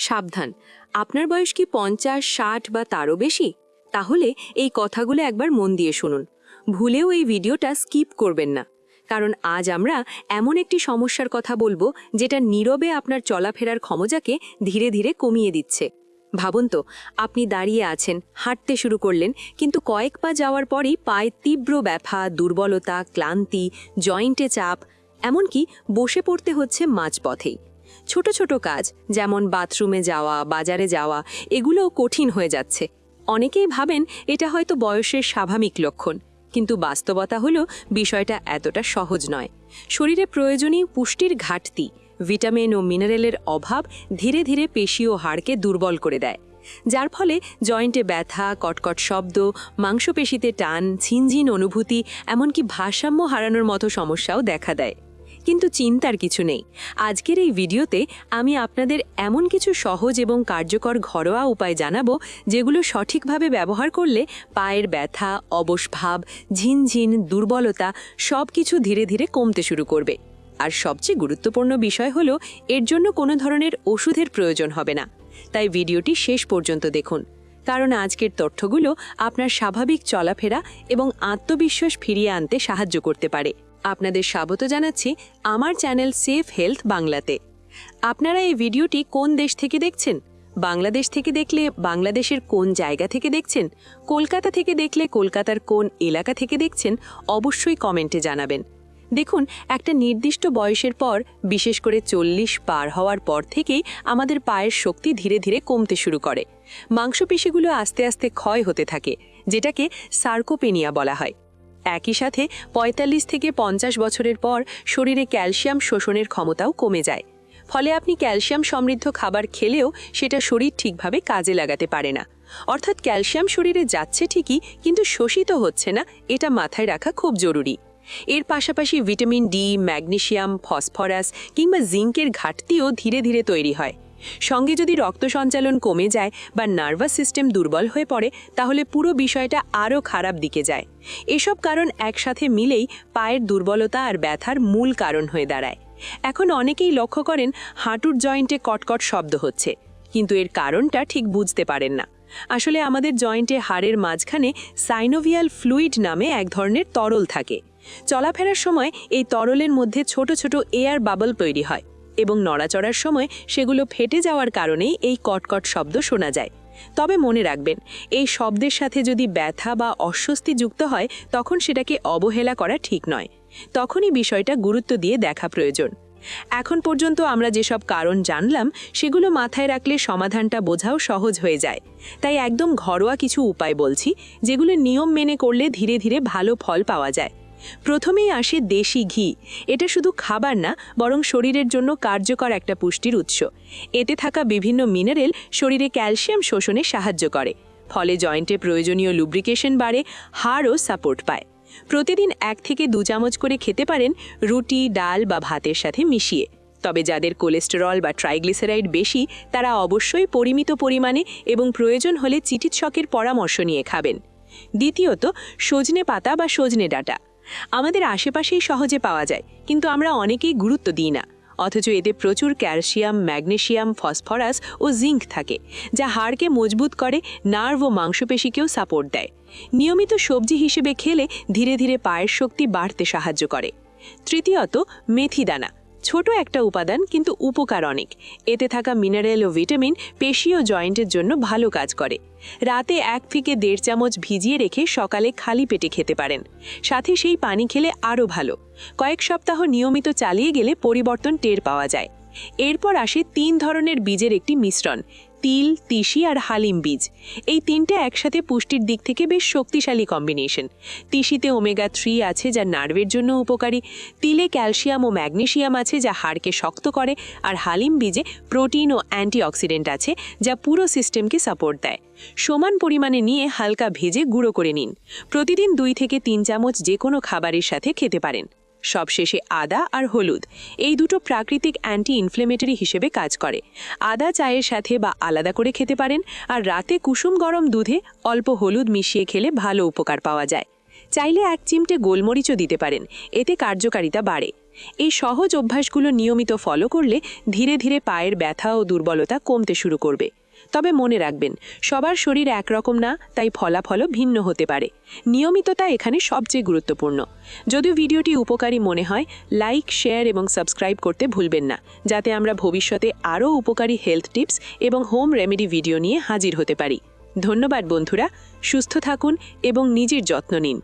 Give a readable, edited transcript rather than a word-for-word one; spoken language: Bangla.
সাবধান, আপনার বয়স কি ৫০, ৬০ বা তারও বেশি? তাহলে এই কথাগুলো একবার মন দিয়ে শুনুন। ভুলেও এই ভিডিওটা স্কিপ করবেন না, কারণ আজ আমরা এমন একটি সমস্যার কথা বলবো যেটা নীরবে আপনার চলাফেরার ক্ষমতাকে ধীরে ধীরে কমিয়ে দিচ্ছে। ভাবুন তো, আপনি দাঁড়িয়ে আছেন, হাঁটতে শুরু করলেন, কিন্তু কয়েক পা যাওয়ার পরই পায়ে তীব্র ব্যথা, দুর্বলতা, ক্লান্তি, জয়েন্টে চাপ, এমনকি বসে পড়তে হচ্ছে মাঝপথেই। ছোট ছোট কাজ যেমন বাথরুমে যাওয়া, বাজারে যাওয়া, এগুলোও কঠিন হয়ে যাচ্ছে। অনেকেই ভাবেন এটা হয়তো বয়সের স্বাভাবিক লক্ষণ, কিন্তু বাস্তবতা হলো বিষয়টা এতটা সহজ নয়। শরীরে প্রয়োজনীয় পুষ্টির ঘাটতি, ভিটামিন ও মিনারেলের অভাব ধীরে ধীরে পেশি ও হাড়কে দুর্বল করে দেয়, যার ফলে জয়েন্টে ব্যথা, কটকট শব্দ, মাংসপেশিতে টান, ঝিনঝিন অনুভূতি, এমনকি ভারসাম্য হারানোর মতো সমস্যাও দেখা দেয়। কিন্তু চিন্তার কিছু নেই। আজকের এই ভিডিওতে আমি আপনাদের এমন কিছু সহজ এবং কার্যকর ঘরোয়া উপায় জানাবো, যেগুলো সঠিকভাবে ব্যবহার করলে পায়ের ব্যথা, অবসভাব, ঝিনঝিন, দুর্বলতা সব কিছু ধীরে ধীরে কমতে শুরু করবে। আর সবচেয়ে গুরুত্বপূর্ণ বিষয় হলো, এর জন্য কোনো ধরনের ওষুধের প্রয়োজন হবে না। তাই ভিডিওটি শেষ পর্যন্ত দেখুন, কারণ আজকের তথ্যগুলো আপনার স্বাভাবিক চলাফেরা এবং আত্মবিশ্বাস ফিরিয়ে আনতে সাহায্য করতে পারে। আপনাদের স্বাগত জানাচ্ছি আমার চ্যানেল সেফ হেলথ বাংলাতে। আপনারা এই ভিডিওটি কোন দেশ থেকে দেখছেন? বাংলাদেশ থেকে দেখলে বাংলাদেশের কোন জায়গা থেকে দেখছেন? কলকাতা থেকে দেখলে কলকাতার কোন এলাকা থেকে দেখছেন? অবশ্যই কমেন্টে জানাবেন। দেখুন, একটা নির্দিষ্ট বয়সের পর, বিশেষ করে ৪০ পার হওয়ার পর থেকেই আমাদের পায়ের শক্তি ধীরে ধীরে কমতে শুরু করে। মাংসপেশিগুলো আস্তে আস্তে ক্ষয় হতে থাকে, যেটাকে সার্কোপেনিয়া বলা হয়। একই সাথে ৪৫ থেকে ৫০ বছরের পর শরীরে ক্যালসিয়াম শোষণের ক্ষমতাও কমে যায়। ফলে আপনি ক্যালসিয়াম সমৃদ্ধ খাবার খেলেও সেটা শরীর ঠিকভাবে কাজে লাগাতে পারে না। অর্থাৎ ক্যালসিয়াম শরীরে যাচ্ছে ঠিকই, কিন্তু শোষিত হচ্ছে না, এটা মাথায় রাখা খুব জরুরি। এর পাশাপাশি ভিটামিন ডি, ম্যাগনেসিয়াম, ফসফরাস কিংবা জিঙ্কের ঘাটতিও ধীরে ধীরে তৈরি হয়। সঙ্গে যদি রক্ত সঞ্চালন কমে যায় বা নার্ভাস সিস্টেম দুর্বল হয়ে পড়ে, তাহলে পুরো বিষয়টা আরও খারাপ দিকে যায়। এসব কারণ একসাথে মিলেই পায়ের দুর্বলতা আর ব্যথার মূল কারণ হয়ে দাঁড়ায়। এখন অনেকেই লক্ষ্য করেন হাঁটুর জয়েন্টে কটকট শব্দ হচ্ছে, কিন্তু এর কারণটা ঠিক বুঝতে পারেন না। আসলে আমাদের জয়েন্টে হাড়ের মাঝখানে সাইনোভিয়াল ফ্লুইড নামে এক ধরনের তরল থাকে। চলাফেরার সময় এই তরলের মধ্যে ছোট ছোট এয়ার বাবল তৈরি হয় এবং নড়াচড়ার সময় সেগুলো ফেটে যাওয়ার কারণেই এই কটকট শব্দ শোনা যায়। তবে মনে রাখবেন, এই শব্দের সাথে যদি ব্যথা বা অস্বস্তি যুক্ত হয়, তখন সেটাকে অবহেলা করা ঠিক নয়। তখনই বিষয়টা গুরুত্ব দিয়ে দেখা প্রয়োজন। এখন পর্যন্ত আমরা যেসব কারণ জানলাম, সেগুলো মাথায় রাখলে সমাধানটা বোঝাও সহজ হয়ে যায়। তাই একদম ঘরোয়া কিছু উপায় বলছি, যেগুলো নিয়ম মেনে করলে ধীরে ধীরে ভালো ফল পাওয়া যায়। প্রথমেই আসে দেশি ঘি। এটা শুধু খাবার না, বরং শরীরের জন্য কার্যকর একটা পুষ্টির উৎস। এতে থাকা বিভিন্ন মিনারেল শরীরে ক্যালসিয়াম শোষণে সাহায্য করে, ফলে জয়েন্টে প্রয়োজনীয় লুব্রিকেশন বাড়ে, হাড়ও সাপোর্ট পায়। প্রতিদিন ১ থেকে ২ চামচ করে খেতে পারেন, রুটি, ডাল বা ভাতের সাথে মিশিয়ে। তবে যাদের কোলেস্টেরল বা ট্রাইগ্লিসারাইড বেশি, তারা অবশ্যই পরিমিত পরিমাণে এবং প্রয়োজন হলে চিকিৎসকের পরামর্শ নিয়ে খাবেন। দ্বিতীয়ত, সজনে পাতা বা সজনে ডাঁটা। আমাদের আশেপাশেই সহজে পাওয়া যায়, কিন্তু আমরা অনেকেই গুরুত্ব দিই না। অথচ এতে প্রচুর ক্যালসিয়াম, ম্যাগনেসিয়াম, ফসফরাস ও জিঙ্ক থাকে, যা হাড়কে মজবুত করে, নার্ভ ও মাংসপেশিকেও সাপোর্ট দেয়। নিয়মিত সবজি হিসেবে খেলে ধীরে ধীরে পায়ের শক্তি বাড়তে সাহায্য করে। তৃতীয়ত, মেথি দানা। ছোট একটা উপাদান, কিন্তু উপকার অনেক। এতে থাকা মিনারেল ও ভিটামিন পেশি ও জয়েন্টের জন্য ভালো কাজ করে। রাতে ১ থেকে ১.৫ চামচ ভিজিয়ে রেখে সকালে খালি পেটে খেতে পারেন। সাথে সেই পানি খেলে আরও ভালো। কয়েক সপ্তাহ নিয়মিত চালিয়ে গেলে পরিবর্তন টের পাওয়া যায়। এরপর আসে ৩ ধরনের বীজের একটি মিশ্রণ: তিল, তিসি আর হালিম বীজ। এই ৩টে একসাথে পুষ্টির দিক থেকে বেশ শক্তিশালী কম্বিনেশন। তিসিতে ওমেগা-3 আছে, যা নার্ভের জন্য উপকারী। তিলে ক্যালসিয়াম ও ম্যাগনেসিয়াম আছে, যা হাড়কে শক্ত করে। আর হালিম বীজে প্রোটিন ও অ্যান্টিঅক্সিডেন্ট আছে, যা পুরো সিস্টেমকে সাপোর্ট দেয়। সমান পরিমাণে নিয়ে হালকা ভেজে গুঁড়ো করে নিন। প্রতিদিন ২ থেকে ৩ চামচ যে কোনো খাবারের সাথে খেতে পারেন। সবশেষে আদা আর হলুদ। এই দুটো প্রাকৃতিক অ্যান্টি ইনফ্লেমেটরি হিসেবে কাজ করে। আদা চায়ের সাথে বা আলাদা করে খেতে পারেন, আর রাতে কুসুম গরম দুধে অল্প হলুদ মিশিয়ে খেলে ভালো উপকার পাওয়া যায়। চাইলে ১ চিমটে গোলমরিচও দিতে পারেন, এতে কার্যকারিতা বাড়ে। এই সহজ অভ্যাসগুলো নিয়মিত ফলো করলে ধীরে ধীরে পায়ের ব্যথা ও দুর্বলতা কমতে শুরু করবে। তবে মনে রাখবেন, সবার শরীর একরকম না, তাই ফলাফলও ভিন্ন হতে পারে। নিয়মিততা এখানে সবচেয়ে গুরুত্বপূর্ণ। যদিও ভিডিওটি উপকারী মনে হয়, লাইক, শেয়ার এবং সাবস্ক্রাইব করতে ভুলবেন না, যাতে আমরা ভবিষ্যতে আরও উপকারী হেলথ টিপস এবং হোম রেমেডি ভিডিও নিয়ে হাজির হতে পারি। ধন্যবাদ বন্ধুরা, সুস্থ থাকুন এবং নিজের যত্ন নিন।